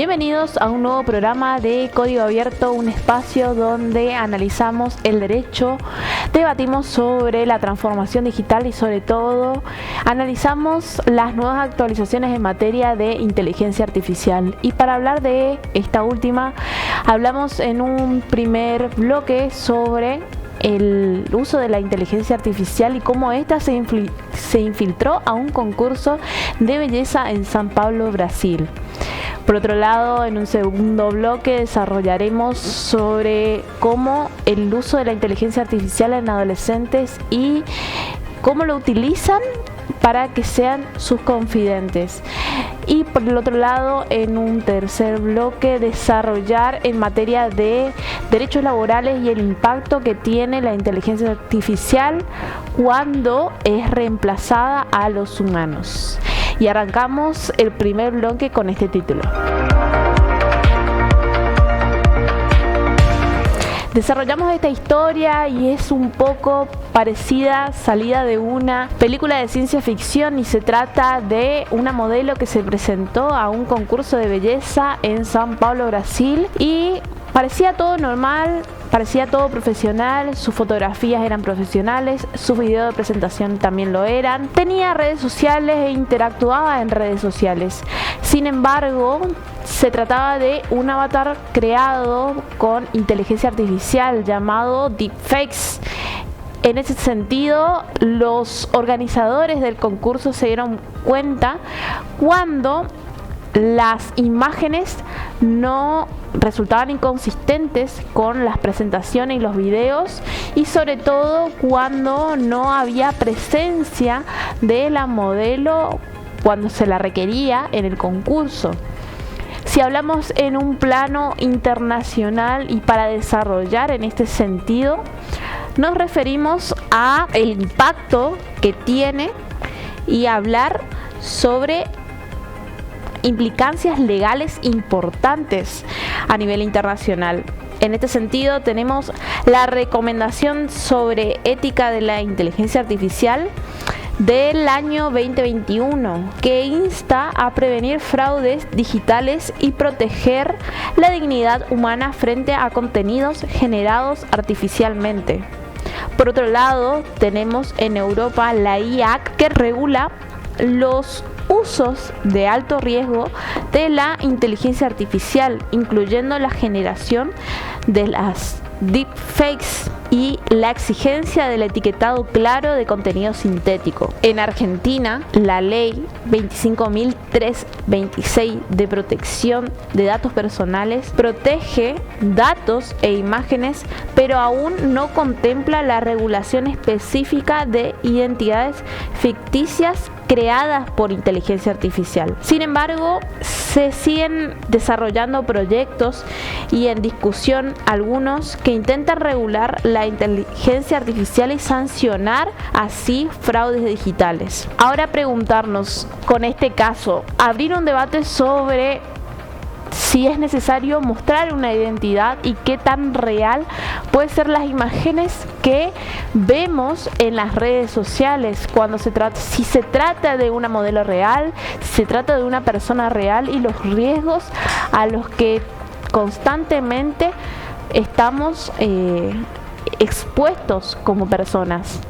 Bienvenidos a un nuevo programa de Código Abierto, un espacio donde analizamos el derecho, debatimos sobre la transformación digital y sobre todo analizamos las nuevas actualizaciones en materia de inteligencia artificial. Y para hablar de esta última, hablamos en un primer bloque sobre el uso de la inteligencia artificial y cómo esta se infiltró a un concurso de belleza en São Paulo, Brasil. Por otro lado, en un segundo bloque desarrollaremos sobre cómo el uso de la inteligencia artificial en adolescentes y cómo lo utilizan para que sean sus confidentes. Y por el otro lado, en un tercer bloque, desarrollar en materia de derechos laborales y el impacto que tiene la inteligencia artificial cuando es reemplazada a los humanos. Y arrancamos el primer bloque con este título. Desarrollamos esta historia y es un poco parecida, salida de una película de ciencia ficción, y se trata de una modelo que se presentó a un concurso de belleza en São Paulo, Brasil, y parecía todo normal, parecía todo profesional, sus fotografías eran profesionales, sus videos de presentación también lo eran, tenía redes sociales e interactuaba en redes sociales. Sin embargo, se trataba de un avatar creado con inteligencia artificial llamado Deepfakes. En ese sentido, los organizadores del concurso se dieron cuenta cuando las imágenes no resultaban inconsistentes con las presentaciones y los videos, y sobre todo cuando no había presencia de la modelo cuando se la requería en el concurso. Si hablamos en un plano internacional y para desarrollar en este sentido, nos referimos a el impacto que tiene y hablar sobre implicancias legales importantes a nivel internacional. En este sentido, tenemos la recomendación sobre ética de la inteligencia artificial del año 2021, que insta a prevenir fraudes digitales y proteger la dignidad humana frente a contenidos generados artificialmente. Por otro lado, tenemos en Europa la IAC, que regula los usos de alto riesgo de la inteligencia artificial, incluyendo la generación de las deepfakes y la exigencia del etiquetado claro de contenido sintético. En Argentina, la ley 25.326 de protección de datos personales protege datos e imágenes, pero aún no contempla la regulación específica de identidades ficticias creadas por inteligencia artificial. Sin embargo, se siguen desarrollando proyectos y en discusión algunos que intentan regular la inteligencia artificial y sancionar así fraudes digitales. Ahora preguntarnos, con este caso, abrir un debate sobre si es necesario mostrar una identidad y qué tan real pueden ser las imágenes que vemos en las redes sociales cuando si se trata de una modelo real, si se trata de una persona real, y los riesgos a los que constantemente estamos expuestos como personas.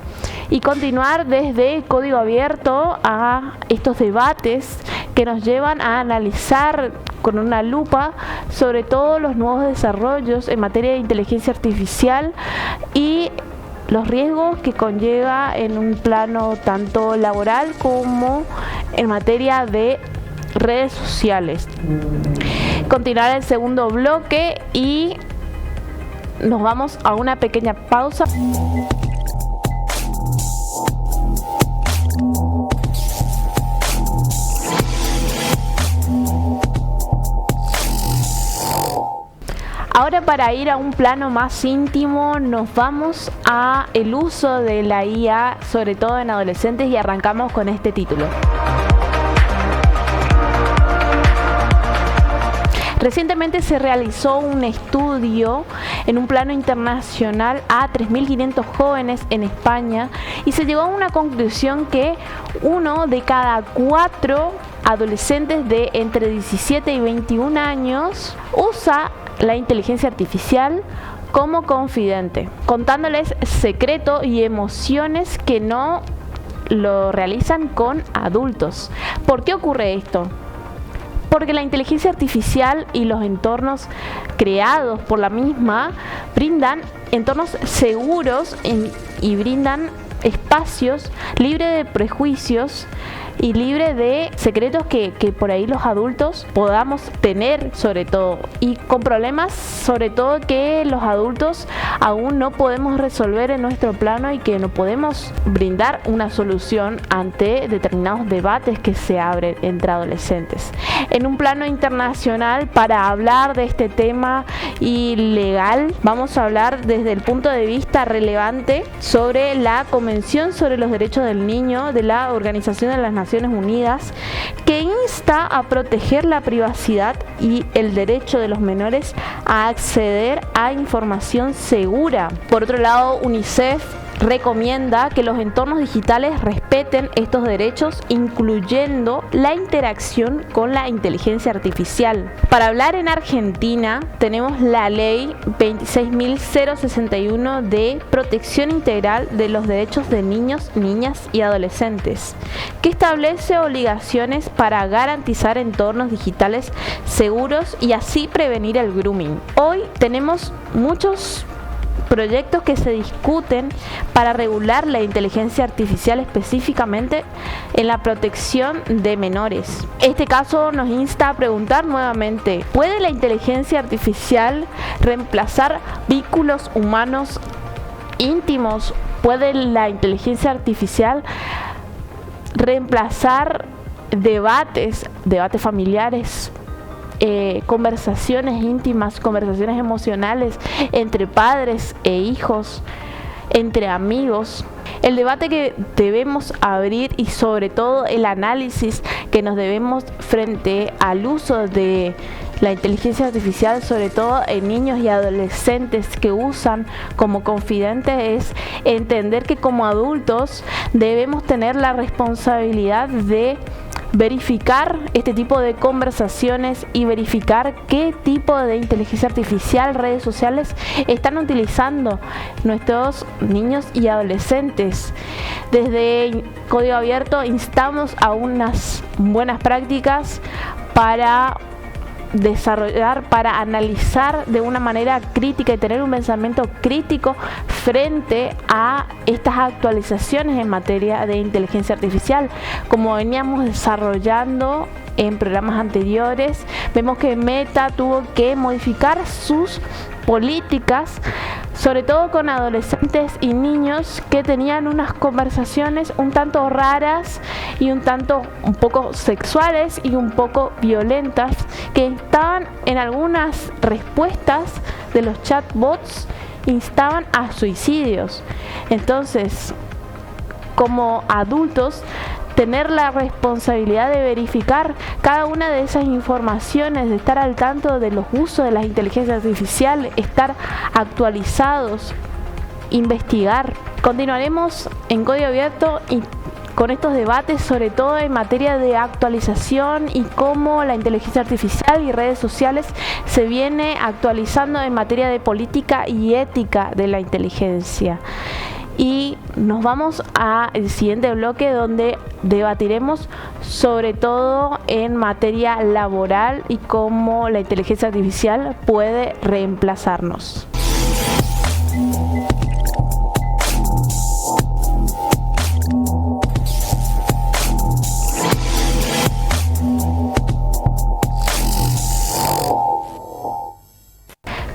Y continuar desde Código Abierto a estos debates que nos llevan a analizar con una lupa sobre todo los nuevos desarrollos en materia de inteligencia artificial y los riesgos que conlleva en un plano tanto laboral como en materia de redes sociales. Continuar el segundo bloque y nos vamos a una pequeña pausa. Ahora, para ir a un plano más íntimo, nos vamos a el uso de la IA, sobre todo en adolescentes, y arrancamos con este título. Recientemente se realizó un estudio en un plano internacional a 3.500 jóvenes en España y se llegó a una conclusión que 1 de cada 4 adolescentes de entre 17 y 21 años usa la inteligencia artificial como confidente, contándoles secretos y emociones que no lo realizan con adultos. ¿Por qué ocurre esto? Porque la inteligencia artificial y los entornos creados por la misma brindan entornos seguros y brindan espacios libres de prejuicios y libre de secretos que por ahí los adultos podamos tener, sobre todo, y con problemas sobre todo que los adultos aún no podemos resolver en nuestro plano y que no podemos brindar una solución ante determinados debates que se abren entre adolescentes. En un plano internacional, para hablar de este tema y legal, vamos a hablar desde el punto de vista relevante sobre la Convención sobre los Derechos del Niño de la Organización de las Naciones Unidas, que insta a proteger la privacidad y el derecho de los menores a acceder a información segura. Por otro lado, UNICEF recomienda que los entornos digitales respeten estos derechos, incluyendo la interacción con la inteligencia artificial. Para hablar en Argentina, tenemos la ley 26.061 de protección integral de los derechos de niños, niñas y adolescentes, que establece obligaciones para garantizar entornos digitales seguros y así prevenir el grooming. Hoy tenemos muchos proyectos que se discuten para regular la inteligencia artificial, específicamente en la protección de menores. Este caso nos insta a preguntar nuevamente: ¿puede la inteligencia artificial reemplazar vínculos humanos íntimos? ¿Puede la inteligencia artificial reemplazar debates familiares? Conversaciones íntimas, conversaciones emocionales entre padres e hijos, entre amigos. El debate que debemos abrir y sobre todo el análisis que nos debemos frente al uso de la inteligencia artificial, sobre todo en niños y adolescentes que usan como confidentes, es entender que como adultos debemos tener la responsabilidad de verificar este tipo de conversaciones y verificar qué tipo de inteligencia artificial, redes sociales están utilizando nuestros niños y adolescentes. Desde Código Abierto instamos a unas buenas prácticas para desarrollar, para analizar de una manera crítica y tener un pensamiento crítico frente a estas actualizaciones en materia de inteligencia artificial. Como veníamos desarrollando en programas anteriores, vemos que Meta tuvo que modificar sus políticas, sobre todo con adolescentes y niños que tenían unas conversaciones un tanto raras y un poco sexuales y un poco violentas, que estaban en algunas respuestas de los chatbots, instaban a suicidios. Entonces, como adultos, tener la responsabilidad de verificar cada una de esas informaciones, de estar al tanto de los usos de la inteligencia artificial, estar actualizados, investigar. Continuaremos en Código Abierto y con estos debates, sobre todo en materia de actualización y cómo la inteligencia artificial y redes sociales se viene actualizando en materia de política y ética de la inteligencia. Y nos vamos al siguiente bloque, donde debatiremos sobre todo en materia laboral y cómo la inteligencia artificial puede reemplazarnos.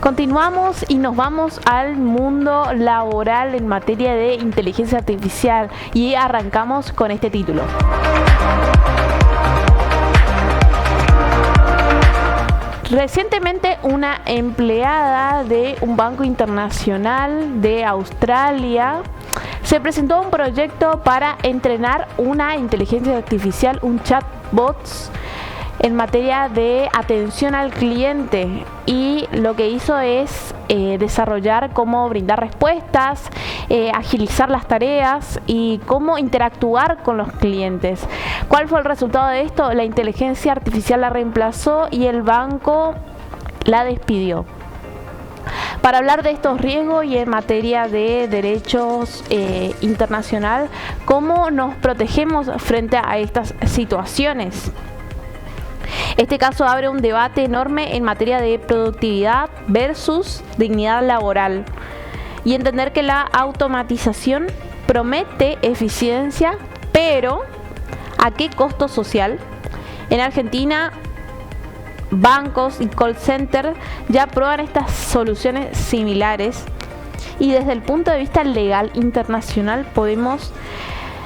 Continuamos y nos vamos al mundo laboral en materia de inteligencia artificial y arrancamos con este título. Recientemente, una empleada de un banco internacional de Australia se presentó a un proyecto para entrenar una inteligencia artificial, un chatbot, en materia de atención al cliente, y lo que hizo es desarrollar cómo brindar respuestas, agilizar las tareas y cómo interactuar con los clientes. ¿Cuál fue el resultado de esto? La inteligencia artificial la reemplazó y el banco la despidió. Para hablar de estos riesgos y en materia de derechos internacional, ¿cómo nos protegemos frente a estas situaciones? Este caso abre un debate enorme en materia de productividad versus dignidad laboral y entender que la automatización promete eficiencia, pero ¿a qué costo social? En Argentina, bancos y call center ya prueban estas soluciones similares y desde el punto de vista legal internacional podemos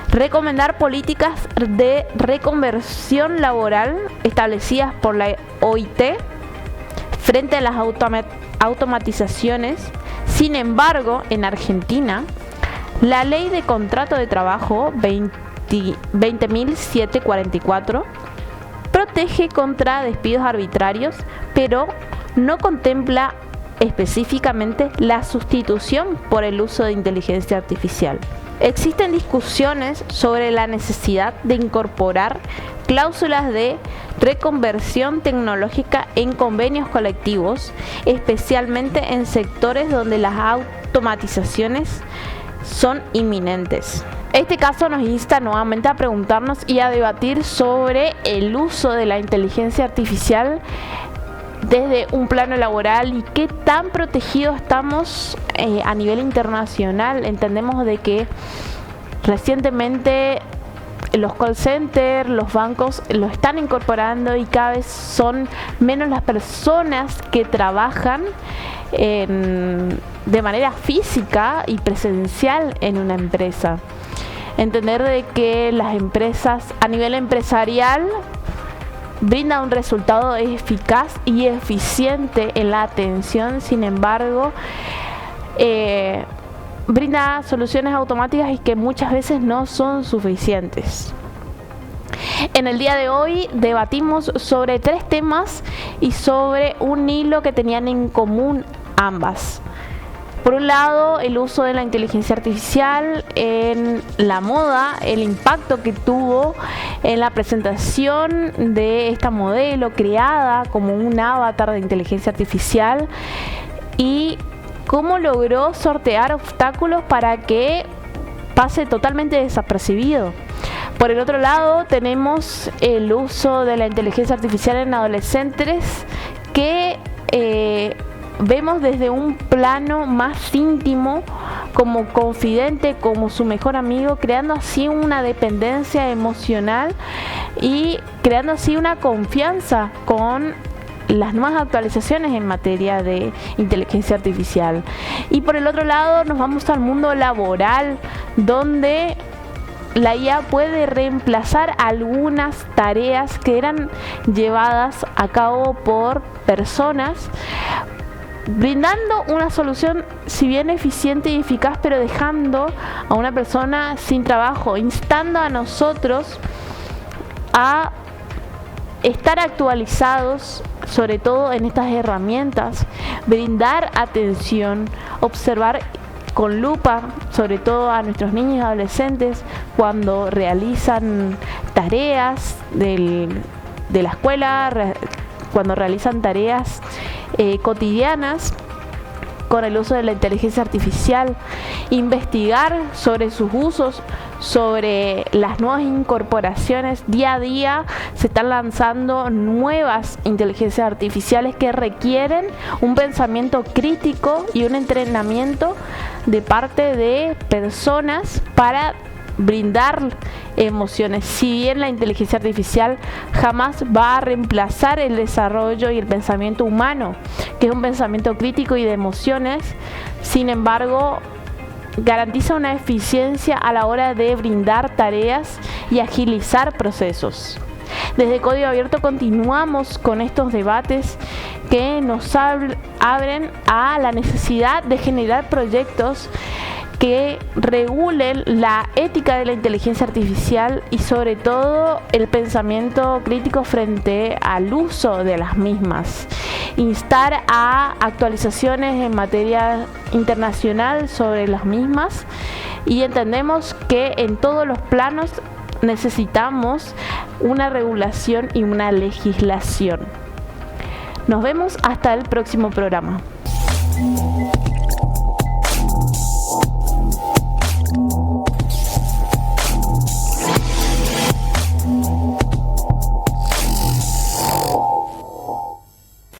recomendar políticas de reconversión laboral establecidas por la OIT frente a las automatizaciones. Sin embargo, en Argentina, la ley de contrato de trabajo 20.744 protege contra despidos arbitrarios, pero no contempla específicamente la sustitución por el uso de inteligencia artificial. Existen discusiones sobre la necesidad de incorporar cláusulas de reconversión tecnológica en convenios colectivos, especialmente en sectores donde las automatizaciones son inminentes. Este caso nos insta nuevamente a preguntarnos y a debatir sobre el uso de la inteligencia artificial desde un plano laboral y qué tan protegidos estamos a nivel internacional. Entendemos de que recientemente los call centers, los bancos lo están incorporando y cada vez son menos las personas que trabajan de manera física y presencial en una empresa. Entender de que las empresas a nivel empresarial brindan un resultado eficaz y eficiente en la atención, sin embargo, brinda soluciones automáticas y que muchas veces no son suficientes. En el día de hoy debatimos sobre 3 temas y sobre un hilo que tenían en común ambas. Por un lado, el uso de la inteligencia artificial en la moda, el impacto que tuvo en la presentación de esta modelo creada como un avatar de inteligencia artificial y cómo logró sortear obstáculos para que pase totalmente desapercibido. Por el otro lado, tenemos el uso de la inteligencia artificial en adolescentes que vemos desde un plano más íntimo, como confidente, como su mejor amigo, creando así una dependencia emocional y creando así una confianza con las nuevas actualizaciones en materia de inteligencia artificial. Y por el otro lado nos vamos al mundo laboral, donde la IA puede reemplazar algunas tareas que eran llevadas a cabo por personas, brindando una solución si bien eficiente y eficaz, pero dejando a una persona sin trabajo, instando a nosotros a estar actualizados, sobre todo en estas herramientas, brindar atención, observar con lupa, sobre todo a nuestros niños y adolescentes, cuando realizan tareas de la escuela, cuando realizan tareas cotidianas con el uso de la inteligencia artificial, investigar sobre sus usos, sobre las nuevas incorporaciones. Día a día se están lanzando nuevas inteligencias artificiales que requieren un pensamiento crítico y un entrenamiento de parte de personas para brindar emociones. Si bien la inteligencia artificial jamás va a reemplazar el desarrollo y el pensamiento humano, que es un pensamiento crítico y de emociones, sin embargo garantiza una eficiencia a la hora de brindar tareas y agilizar procesos. Desde Código Abierto continuamos con estos debates que nos abren a la necesidad de generar proyectos que regulen la ética de la inteligencia artificial y sobre todo el pensamiento crítico frente al uso de las mismas. Instar a actualizaciones en materia internacional sobre las mismas, y entendemos que en todos los planos necesitamos una regulación y una legislación. Nos vemos hasta el próximo programa.